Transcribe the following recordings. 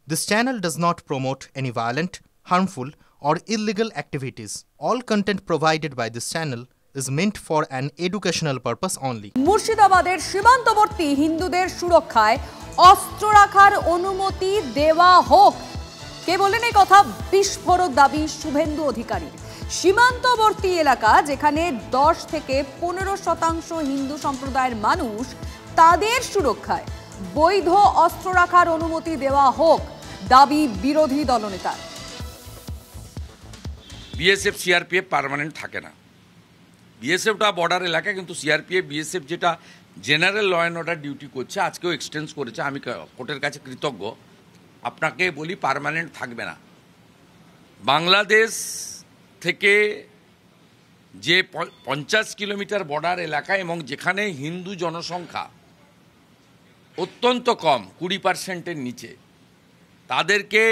This channel does not promote any violent, harmful, or illegal activities. All content provided by this channel is meant for an educational purpose only. মুর্শিদাবাদের সীমান্তবর্তী হিন্দুদের সুরক্ষায় অস্ত্র রাখার অনুমতি দেওয়া হোক। কে বলেন এই কথা? বিস্ফোরক দাবি শুভেন্দু অধিকারীর। সীমান্তবর্তী এলাকা যেখানে 10 থেকে 15% হিন্দু সম্প্রদায়ের মানুষ, তাদের সুরক্ষায় বৈধ অস্ত্র রাখার অনুমতি দেওয়া হোক, দাবি বিরোধী দলনেতার। বিএসএফ সিআরপিএফ পার্মানেন্ট থাকে না। বিএসএফটা বর্ডার এলাকা, কিন্তু সিআরপিএফ বিএসএফ যেটা general law and order duty করছে, আজকেও এক্সটেন্স করেছে। আমি কোর্টের কাছে কৃতজ্ঞ। আপনাকে বলি, পার্মানেন্ট থাকবে না। বাংলাদেশ থেকে যে 50 কিলোমিটার বর্ডার এলাকা এবং যেখানে হিন্দু জনসংখ্যা অত্যন্ত কম, 20%-এর নিচে, তাদেরকে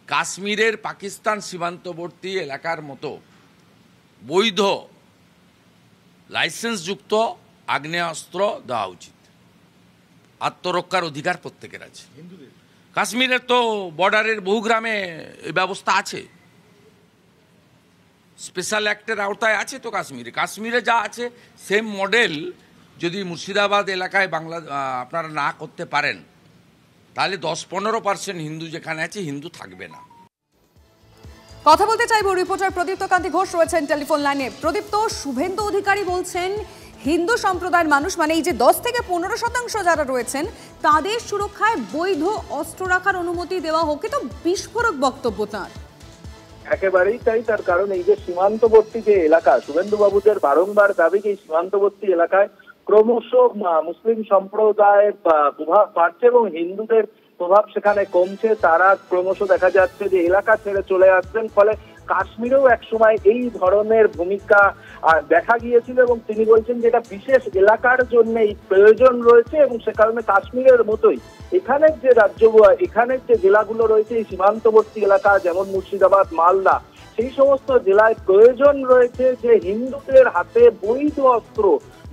কাশ্মীরের পাকিস্তান সীমান্তবর্তী এলাকার মতো বৈধ লাইসেন্সযুক্ত আগ্নেয়াস্ত্র দেওয়া উচিত। আত্মরক্ষার অধিকার প্রত্যেকের আছে। কাশ্মীরের তো বর্ডারের বহু গ্রামে এই ব্যবস্থা আছে, স্পেশাল অ্যাক্টের আওতায় আছে। তো কাশ্মীরে যা আছে সেম মডেল যদি মুর্শিদাবাদ এলাকায় আপনারা না করতে পারেন, তাহলে 10-15% হিন্দু যেখানে আছে, হিন্দু থাকবে না। কথা বলতে চাইব রিপোর্টার প্রদীপ্ত কান্তি ঘোষ রয়েছেন টেলিফোন লাইনে। প্রদীপ্ত, শুভেন্দু অধিকারী বলছেন হিন্দু সম্প্রদায়ের মানুষ, মানে এই যে 10 থেকে 15% যারা রয়েছেন, তাদের সুরক্ষায় বৈধ অস্ত্র রাখার অনুমতি দেওয়া হোক। তো বিস্ফোরক বক্তব্য তার। একেবারেই তাই। তার কারণ এই যে সীমান্তবর্তী যে এলাকা, শুভেন্দু বাবুদের বারংবার দাবি যে সীমান্তবর্তী এলাকায় ক্রমশ মুসলিম সম্প্রদায়ের প্রভাব বাড়ছে এবং হিন্দুদের প্রভাব সেখানে কমছে। তারা ক্রমশ দেখা যাচ্ছে যে এলাকা ছেড়ে চলে আসছেন। ফলে কাশ্মীরেও একসময় এই ধরনের ভূমিকা দেখা গিয়েছিল এবং তিনি বলছেন যে এটা বিশেষ এলাকার জন্য প্রয়োজন রয়েছে এবং সে কারণে কাশ্মীরের মতোই এখানের যে এখানের যে জেলাগুলো রয়েছে, এই সীমান্তবর্তী এলাকা যেমন মুর্শিদাবাদ, মালদা, সেই সমস্ত জেলায় প্রয়োজন রয়েছে যে হিন্দুদের হাতে বৈধ অস্ত্র,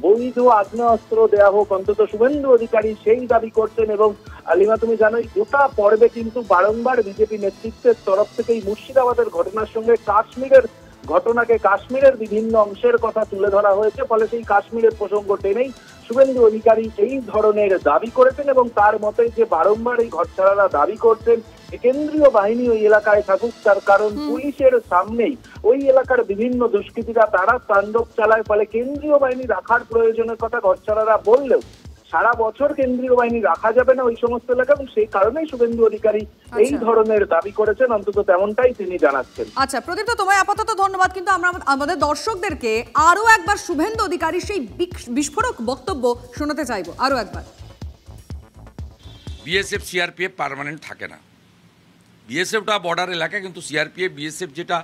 বৈধ আগ্নেয়াস্ত্র দেওয়া হোক। অন্তত শুভেন্দু অধিকারী সেই দাবি করছেন। এবং লিমা, তুমি জানোই গোটা পর্বে কিন্তু বারংবার বিজেপি নেতৃত্বের তরফ থেকে এই মুর্শিদাবাদের ঘটনার সঙ্গে কাশ্মীরের ঘটনাকে, কাশ্মীরের বিভিন্ন অংশের কথা তুলে ধরা হয়েছে। ফলে সেই কাশ্মীরের প্রসঙ্গ টেনেই শুভেন্দু অধিকারী এই ধরনের দাবি করেছেন এবং তার মতে যে বারংবার এই ঘটছাড়ারা দাবি করছেন কেন্দ্রীয় বাহিনী ওই এলাকায় থাকুক। তার কারণ পুলিশের সামনেই ওই এলাকার বিভিন্ন দুষ্কৃতীরা তারা তাণ্ডব চালায়। ফলে কেন্দ্রীয় বাহিনী রাখার প্রয়োজনের কথা ঘটছাড়ারা বললেও সারা বছর কেন্দ্রীয় বাহিনী রাখা যাবে না ওই সমস্ত এলাকা, এবং সেই কারণেই শুভেন্দু অধিকারী এই ধরনের দাবি করেছেন। অন্তত তেমনটাই তিনি জানাচ্ছেন। আচ্ছা প্রদীপ্ত, তোমায় আপাতত ধন্যবাদ। কিন্তু আমরা আমাদের দর্শকদেরকে আরো একবার শুভেন্দু অধিকারী সেই বিস্ফোরক বক্তব্য শোনাতে চাইবো আরো একবার। বিএসএফ সিআরপিএফ পার্মানেন্ট থাকে না। বিএসএফটা বর্ডার এলাকা, কিন্তু সিআরপিএফ বিএসএফ যেটা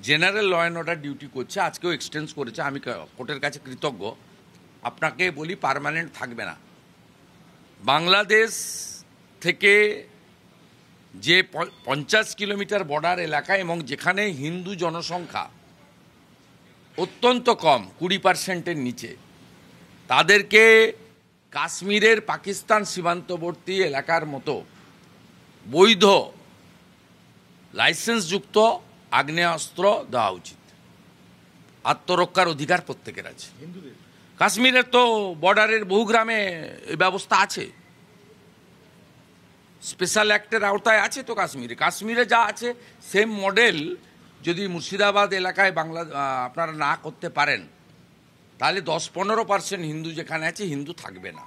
general law and order duty করছে, আজকেও এক্সটেন্স করেছে। আমি কোর্টের কাছে কৃতজ্ঞ। আপনাকে বলি, পার্মানেন্ট থাকবে না। বাংলাদেশ থেকে যে 50 কিলোমিটার বর্ডার এলাকা এবং যেখানে হিন্দু জনসংখ্যা অত্যন্ত কম, 20%-এর নিচে, তাদেরকে কাশ্মীরের পাকিস্তান সীমান্তবর্তী এলাকার মতো বৈধ লাইসেন্সযুক্ত আগ্নেয়াস্ত্র দেওয়া উচিত। আত্মরক্ষার অধিকার প্রত্যেকের আছে। কাশ্মীরের তো বর্ডারের বহু গ্রামে এই ব্যবস্থা আছে, স্পেশাল অ্যাক্টের আওতায় আছে। তো কাশ্মীরে যা আছে সেম মডেল যদি মুর্শিদাবাদ এলাকায় আপনারা না করতে পারেন, তাহলে 10-15% হিন্দু যেখানে আছে, হিন্দু থাকবে না।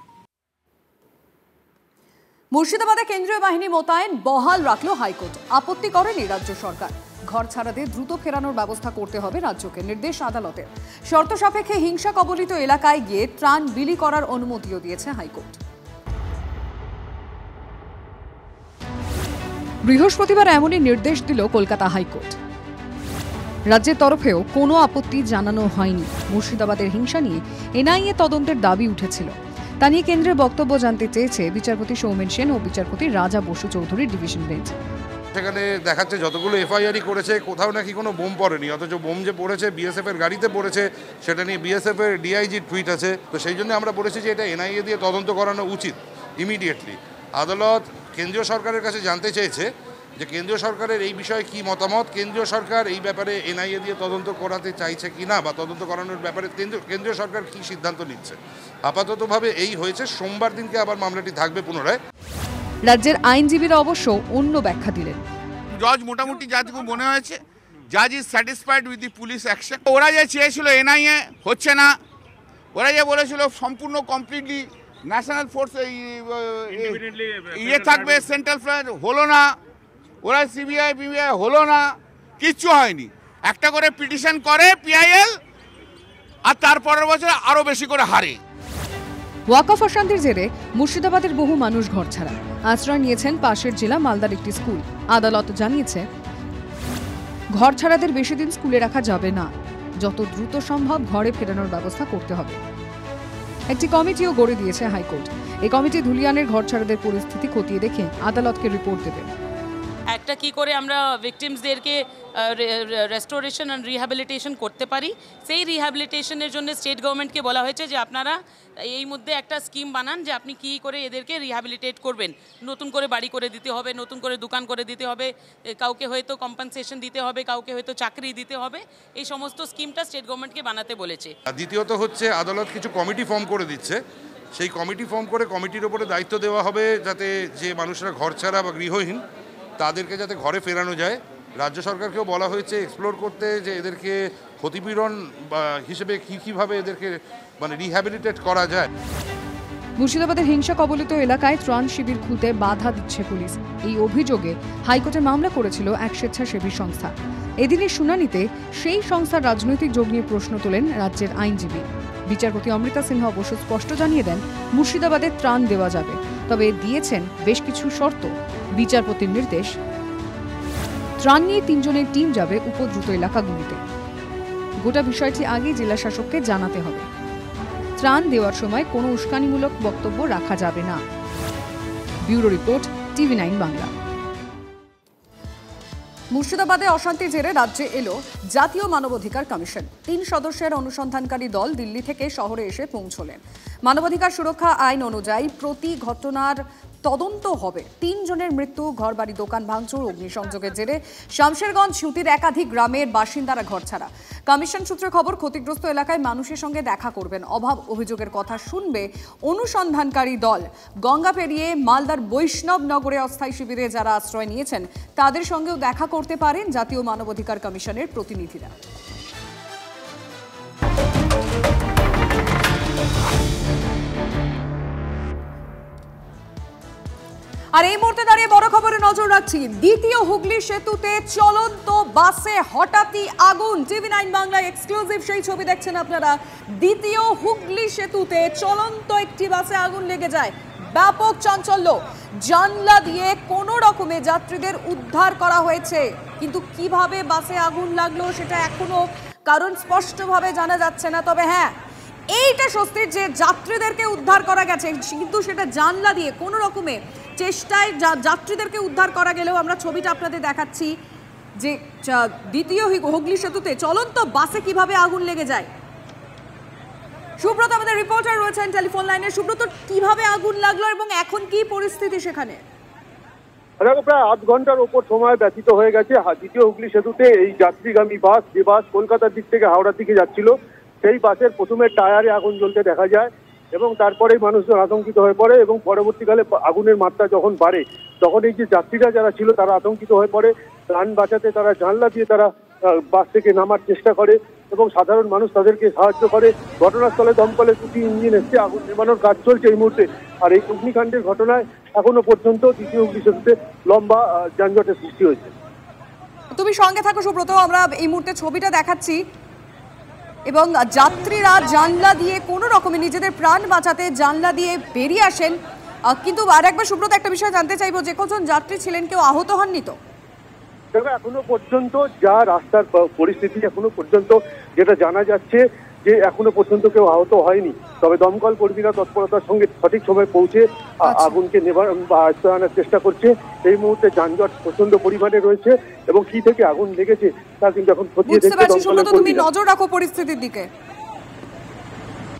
মুর্শিদাবাদে কেন্দ্রীয় বাহিনী মোতায়েন বহাল রাখলো হাইকোর্ট। আপত্তি করেনি রাজ্য সরকার। ঘর ছাড়াদের দ্রুত ফেরানোর ব্যবস্থা করতে হবে রাজ্যকে, নির্দেশ আদালতের। শর্ত সাপেক্ষে হিংসা কবলিত এলাকায় গিয়ে ত্রাণ বিলি করার অনুমতিও দিয়েছে হাইকোর্ট। বৃহস্পতিবার এমনই নির্দেশ দিল কলকাতা হাইকোর্ট। রাজ্যের তরফেও কোনো আপত্তি জানানো হয়নি। মুর্শিদাবাদের হিংসা নিয়ে এনআইএ তদন্তের দাবি উঠেছিল। তা নিয়ে কেন্দ্রের বক্তব্য জানতে চেয়েছে বিচারপতি সৌমেন সেন ও বিচারপতি রাজা বসু চৌধুরীর ডিভিশন বেঞ্চ। সেখানে দেখাচ্ছে যতগুলো এফআইআরই করেছে কোথাও নাকি কোনো বোম পড়েনি, অথচ বোম যে পড়েছে বিএসএফ এর গাড়িতে পড়েছে, সেটা নিয়ে বিএসএফ এর ডিআইজি টুইট আছে। তো সেই জন্য আমরা বলেছি যে এটা এনআইএ দিয়ে তদন্ত করানো উচিত ইমিডিয়েটলি। আদালত কেন্দ্রীয় সরকারের কাছে জানতে চেয়েছে যে কেন্দ্রীয় সরকারের এই বিষয়ে কি মতামত, কেন্দ্রীয় সরকার এই ব্যাপারে এনআইএ দিয়ে তদন্ত করাতে চাইছে কি না, বা তদন্ত করানোর ব্যাপারে কেন্দ্রীয় সরকার কি সিদ্ধান্ত নিচ্ছে। আপাততভাবে এই হয়েছে, সোমবার দিনকে আবার মামলাটি থাকবে পুনরায়। রাজ্যের আইনজীবীরা অবশ্য অন্য ব্যাখ্যা দিলেন। জজ মোটামুটি যাটুকু মনে হয়েছে, জাজ is satisfied with the police action. ওরা যে চেয়েছিল এনআইএ হচ্ছে না, ওরা যে বলেছিল সম্পূর্ণ কমপ্লিটলি ন্যাশনাল ফোর্স ইয়ে থাকবে, সেন্ট্রাল ফোর্স, হলো না। ওরা সিবিআই বিবিআই হলো না, কিচ্ছু হয়নি। একটা করে পিটিশন করে পিআইএল, আর তারপরের বছর আরও বেশি করে হারে। ওয়াকফ অশান্তির জেরে মুর্শিদাবাদের বহু মানুষ ঘর ছাড়া, আশ্রয় নিয়েছেন পাশের জেলা মালদার একটি স্কুল। আদালত জানিয়েছে ঘর ছাড়াদের বেশি দিন স্কুলে রাখা যাবে না, যত দ্রুত সম্ভব ঘরে ফেরানোর ব্যবস্থা করতে হবে। একটি কমিটিও গড়ে দিয়েছে হাইকোর্ট। এই কমিটি ধুলিয়ানের ঘর ছাড়াদের পরিস্থিতি খতিয়ে দেখে আদালতকে রিপোর্ট দেবে। একটা কি করে আমরা ভিকটিমসদেরকে রেস্টোরেশন অ্যান্ড রিহ্যাবিলিটেশন করতে পারি, সেই রিহ্যাবিলিটেশনের জন্য স্টেট গভর্নমেন্টকে বলা হয়েছে যে আপনারা এই মধ্যে একটা স্কিম বানান যে আপনি কী করে এদেরকে রিহ্যাবিলিটেট করবেন। নতুন করে বাড়ি করে দিতে হবে, নতুন করে দোকান করে দিতে হবে, কাউকে হয়তো কম্পেনসেশন দিতে হবে, কাউকে হয়তো চাকরি দিতে হবে। এই সমস্ত স্কিমটা স্টেট গভর্নমেন্টকে বানাতে বলেছে। দ্বিতীয়ত হচ্ছে আদালত কিছু কমিটি ফর্ম করে দিচ্ছে, সেই কমিটি ফর্ম করে কমিটির ওপরে দায়িত্ব দেওয়া হবে যাতে যে মানুষরা ঘর ছাড়া বা গৃহহীন তাদেরকে যাতে ঘরে ফেরানো যায়। রাজ্য সরকারকেও বলা হয়েছে এক্সপ্লোর করতে যে এদেরকে ক্ষতিপূরণ হিসেবে কীভাবে এদেরকে মানে রিহ্যাবিলিটেট করা যায়। মুর্শিদাবাদের হিংসা কবলিত এলাকায় ত্রাণ শিবির খুলতে বাধা দিচ্ছে পুলিশ। এই অভিযোগে হাইকোর্টে মামলা করেছিল এক স্বেচ্ছাসেবী সংস্থা। এদিনের শুনানিতে সেই সংস্থার রাজনৈতিক যোগ নিয়ে প্রশ্ন তোলেন রাজ্যের আইনজীবী। বিচারপতি অমৃতা সিনহা অবশ্য স্পষ্ট জানিয়ে দেন মুর্শিদাবাদে ত্রাণ দেওয়া যাবে, তবে দিয়েছেন বেশ কিছু শর্ত। বিচারপতির নির্দেশ, ত্রাণ নিয়ে 3 জনের টিম যাবে উপদ্রুত এলাকাগুলিতে। গোটা বিষয়টি আগেই জেলা শাসককে জানাতে হবে। ত্রাণ দেওয়ার সময় কোনো উস্কানিমূলক বক্তব্য রাখা যাবে না। Bureau report, TV9 Bangla. মুর্শিদাবাদে অশান্তির জেরে রাজ্যে এলো জাতীয় মানবাধিকার কমিশন। 3 সদস্যের অনুসন্ধানকারী দল দিল্লি থেকে শহরে এসে পৌঁছলেন। মানবাধিকার সুরক্ষা আইন অনুযায়ী প্রতি ঘটনার তদন্ত হবে। 3 জনের মৃত্যু, ঘরবাড়ি, দোকান ভাঙচুর, অগ্নিসংযোগের জেরে শামশেরগঞ্জ ছুটির একাধিক গ্রামের বাসিন্দারা ঘর ছাড়া। কমিশন সূত্রে খবর, ক্ষতিগ্রস্ত এলাকায় মানুষের সঙ্গে দেখা করবেন, অভাব অভিযোগের কথা শুনবে অনুসন্ধানকারী দল। গঙ্গা পেরিয়ে মালদার বৈষ্ণবনগরে অস্থায়ী শিবিরে যারা আশ্রয় নিয়েছেন তাদের সঙ্গেও দেখা করতে পারেন জাতীয় মানবাধিকার কমিশনের প্রতিনিধিরা। আর এই মুহূর্তে দাঁড়িয়ে বড় খবরে নজর রাখছি। দ্বিতীয় হুগলি সেতুতে চলন্ত বাসে হঠাৎই আগুন। TV9 বাংলায় এক্সক্লুসিভ সেই ছবি দেখছেন আপনারা। দ্বিতীয় হুগলি সেতুতে চলন্ত একটি বাসে আগুন লেগে যায়। ব্যাপক চাঞ্চল্য। জানলা দিয়ে কোনো রকমে যাত্রীদের উদ্ধার করা হয়েছে, কিন্তু কিভাবে বাসে আগুন লাগলো সেটা এখনো কারণ স্পষ্টভাবে জানা যাচ্ছে না। তবে হ্যাঁ, এইটা স্বস্তির যে যাত্রীদেরকে উদ্ধার করা গেছে, কিন্তু সেটা জানলা দিয়ে কোনো রকমে চেষ্টায় যাত্রীদেরকে উদ্ধার করা গেলেও আমরা ছবিটা আপনাদের দেখাচ্ছি যে দ্বিতীয় হুগলি সেতুতে চলন্ত বাসে কিভাবে আগুন লেগে যায়। সুব্রত আমাদের রিপোর্টার রয়েছেন টেলিফোন লাইনে। সুব্রত, কিভাবে আগুন লাগলো এবং এখন কি পরিস্থিতি সেখানে? প্রায় আধ ঘন্টার উপর সময় ব্যতীত হয়ে গেছে। দ্বিতীয় হুগলি সেতুতে এই যাত্রীগামী বাস, যে বাস কলকাতার দিক থেকে হাওড়ার দিকে যাচ্ছিল, সেই বাসের প্রথমে টায়ারে আগুন জ্বলতে দেখা যায় এবং তারপরেই মানুষজন আতঙ্কিত হয়ে পড়ে এবং পরবর্তীকালে আগুনের মাত্রা যখন বাড়ে তখন এই যে যাত্রীরা যারা ছিল তারা আতঙ্কিত হয়ে পড়ে। প্রাণ বাঁচাতে তারা জানলা দিয়ে তারা বাস থেকে নামার চেষ্টা করে এবং সাধারণ মানুষ তাদেরকে সাহায্য করে। ঘটনাস্থলে দমকলের 2টি ইঞ্জিন এসছে, আগুন নেভানোর কাজ চলছে এই মুহূর্তে। আর এই অগ্নিকাণ্ডের ঘটনায় এখনো পর্যন্ত দ্বিতীয় হুগলি সেতুতে লম্বা যানজটের সৃষ্টি হয়েছে। তুমি সঙ্গে থাকো সুব্রত, আমরা এই মুহূর্তে ছবিটা দেখাচ্ছি এবং যাত্রীরা জানলা দিয়ে কোনো রকমে নিজেদের প্রাণ বাঁচাতে জানলা দিয়ে বেরিয়ে আসেন। কিন্তু আর একবার সুব্রত, একটা বিষয় জানতে চাইবো, যে কজন যাত্রী ছিলেন কেউ আহত হননি তো? এখনো পর্যন্ত যা রাস্তার পরিস্থিতি, এখনো পর্যন্ত যেটা জানা যাচ্ছে যে এখনো পর্যন্ত কেউ আহত হয়নি। তবে দমকল কর্মীরা তৎপরতার সঙ্গে সঠিক সময় পৌঁছে আগুনকে আনার চেষ্টা করছে। এই মুহূর্তে যানজট প্রচন্ড পরিমাণে রয়েছে এবং কি থেকে আগুন লেগেছে তা কিন্তু এখন খতিয়ে দেখছে। তুমি নজর রাখো পরিস্থিতির দিকে।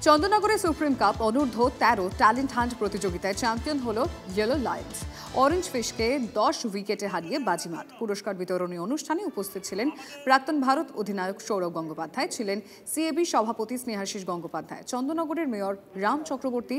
চন্দননগরে সুপ্রিম কাপ অনূর্ধ্ব 13 ট্যালেন্ট হান্ট প্রতিযোগিতায় চ্যাম্পিয়ন হলো ইয়েলো লায়ন্স। অরেঞ্জ ফিশকে 10 উইকেটে হারিয়ে বাজিমাত। পুরস্কার বিতরণী অনুষ্ঠানে উপস্থিত ছিলেন প্রাক্তন ভারত অধিনায়ক সৌরভ গঙ্গোপাধ্যায়, ছিলেন সিএবি সভাপতি স্নেহাশিস গঙ্গোপাধ্যায়, চন্দননগরের mayor Ram Chakraborty,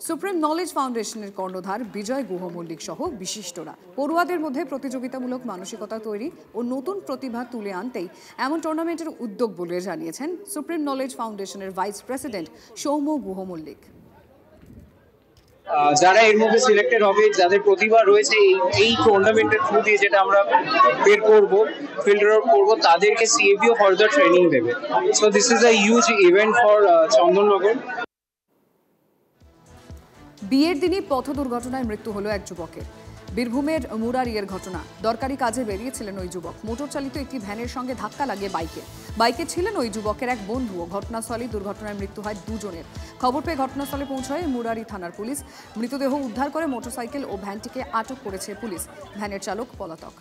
supreme knowledge ফাউন্ডেশনের কর্ণধার বিজয় গুহ মল্লিক সহ বিশিষ্টরা। পড়ুয়াদের মধ্যে প্রতিযোগিতামূলক মানসিকতা তৈরি ও নতুন প্রতিভা তুলে আনতেই এমন টুর্নামেন্টের উদ্যোগ বলে জানিয়েছেন সুপ্রিম নলেজ ফাউন্ডেশনের ভাইস প্রেসিডেন্ট সৌম্য গুহ মল্লিক। যারা এর মধ্যে সিলেক্টেড হবে, যাদের প্রতিভা রয়েছে, এই টুর্নামেন্টের থ্রু দিয়ে যেটা আমরা বের করবো, ফিল্টার আউট করবো, তাদেরকে সিএবিও ফার্দার ট্রেনিং দেবে। So this is a huge event for Chandannagar. বিয়ের দিনই পথ দুর্ঘটনায় মৃত্যু হলো এক যুবকের। বীরভূমের মুরারিয়ার ঘটনা। দরকারি কাজে বেরিয়েছিলেন ওই যুবক। মোটর চালিত একটি ভ্যানের সঙ্গে ধাক্কা লাগে বাইকে ছিলেন ওই যুবকের এক বন্ধু। ঘটনাস্থলে দুর্ঘটনায় মৃত্যু হয় দুজনের। খবর পেয়ে ঘটনাস্থলে পৌঁছায় মুরারি থানার পুলিশ। মৃতদেহ উদ্ধার করে মোটরসাইকেল ও ভ্যানটিকে আটক করেছে পুলিশ। ভ্যানের চালক পলাতক।